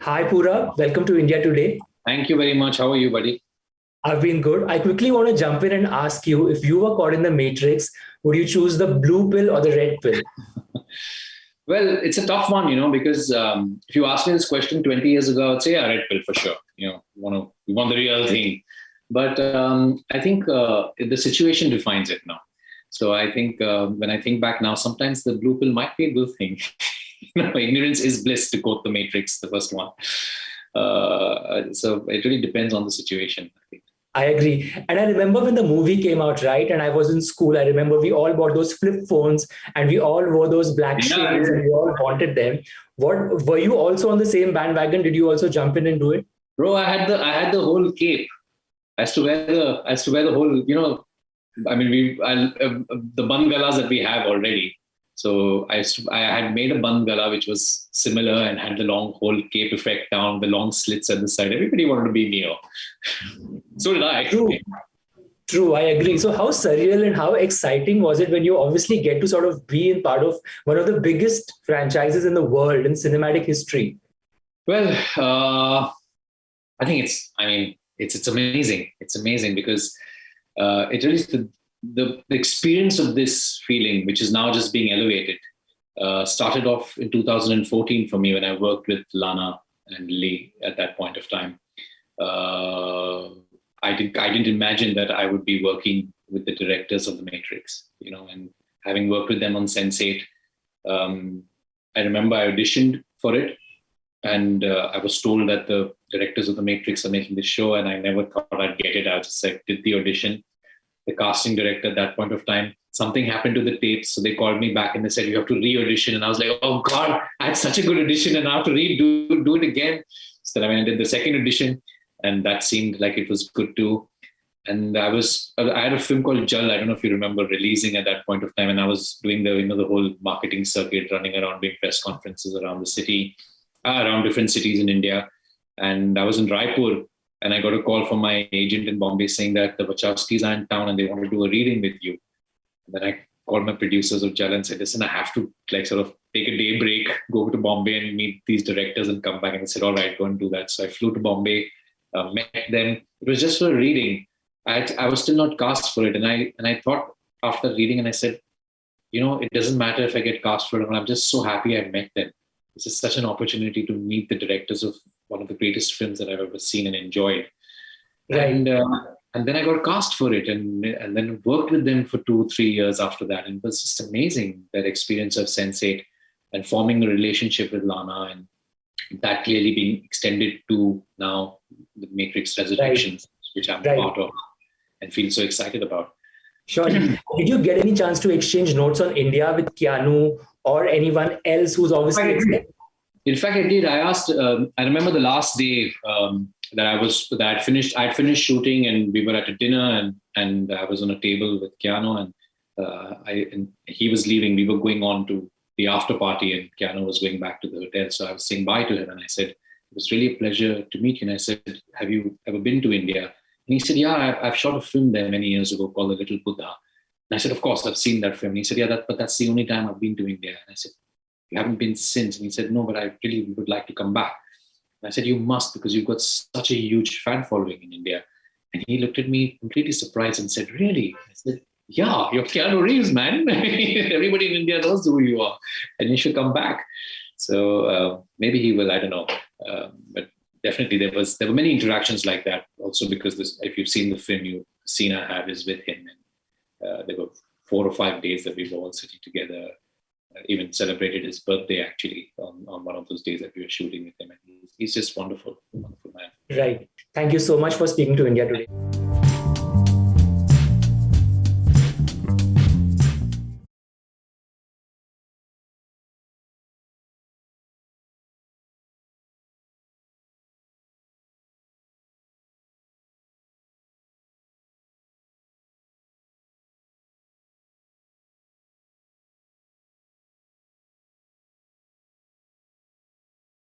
Hi Pura, welcome to India Today. Thank you very much. How are you, buddy? I've been good. I quickly want to jump in and ask you if you were caught in the Matrix, would you choose the blue pill or the red pill? Well, it's a tough one, because if you asked me this question 20 years ago, I'd say a red pill for sure. You want the real thing. But I think the situation defines it now. So I think when I think back now, sometimes the blue pill might be a good thing. Ignorance is bliss, to quote the Matrix, the first one. So it really depends on the situation, I think. I agree. And I remember when the movie came out, right? And I was in school. I remember we all bought those flip phones and we all wore those black Yeah, shades and we all wanted them. What were you also on the same bandwagon? Did you also jump in and do it? bro, I had the whole cape. As to wear the whole, I mean, the bun galas that we have already. So I had made a bun gala which was similar and had the long whole cape effect down, the long slits at the side. Everybody wanted to be Neo. So did I. True. True, I agree. So, how surreal and how exciting was it when you obviously get to sort of be in part of one of the biggest franchises in the world in cinematic history? Well, I think it's amazing. It's amazing because it really is the experience of this feeling, which is now just being elevated, started off in 2014 for me when I worked with Lana and Lee at that point of time. Uh, I didn't imagine that I would be working with the directors of The Matrix, and having worked with them on Sense8. Um, I remember I auditioned for it, and I was told that the directors of The Matrix are making the show, and I never thought I'd get it. I just like did the audition. The casting director at that point of time, something happened to the tapes, so they called me back and they said you have to re-audition, and I was like, oh God, I had such a good audition, and I have to redo do it again. So then I did the second audition, and that seemed like it was good too. And I had a film called Jal. I don't know if you remember, releasing at that point of time, and I was doing the whole marketing circuit, running around doing press conferences around the city, around different cities in India. And I was in Raipur, and I got a call from my agent in Bombay saying that the Wachowskis are in town and they want to do a reading with you. And then I called my producers of Jal and said, listen, I have to like sort of take a day break, go over to Bombay and meet these directors and come back. And I said, all right, go and do that. So I flew to Bombay, met them. It was just for a reading. I was still not cast for it. And I thought after reading, and I said, it doesn't matter if I get cast for it. I'm just so happy I met them. This is such an opportunity to meet the directors of one of the greatest films that I've ever seen and enjoyed. Right. And then I got cast for it, and then worked with them for 2 3 years after that. And it was just amazing, that experience of Sense8 and forming a relationship with Lana, and that clearly being extended to now the Matrix Resurrections, which I'm Right. part of and feel so excited about. Sure. Did you get any chance to exchange notes on India with Keanu or anyone else who's obviously In fact, I did. I asked. I remember the last day I'd finished shooting, and we were at a dinner, and I was on a table with Keanu, and he was leaving. We were going on to the after party, and Keanu was going back to the hotel. So I was saying bye to him, and I said, "It was really a pleasure to meet you." And I said, "Have you ever been to India?" And he said, "Yeah, I've shot a film there many years ago called The Little Buddha." And I said, "Of course, I've seen that film." And he said, "Yeah, but that's the only time I've been to India." And I said, "You haven't been since?" And he said, "No, but I really would like to come back." And I said, "You must, because you've got such a huge fan following in India." And he looked at me completely surprised and said, "Really?" I said, "Yeah, you're Keanu Reeves, man. Everybody in India knows who you are, and you should come back." So maybe he will. I don't know, but definitely there were many interactions like that. Also, because if you've seen the film, scene I have is with him, and there were 4 or 5 days that we were all sitting together. Even celebrated his birthday actually on one of those days that we were shooting with him. And he's just wonderful, wonderful man. right? Thank you so much for speaking to India Today.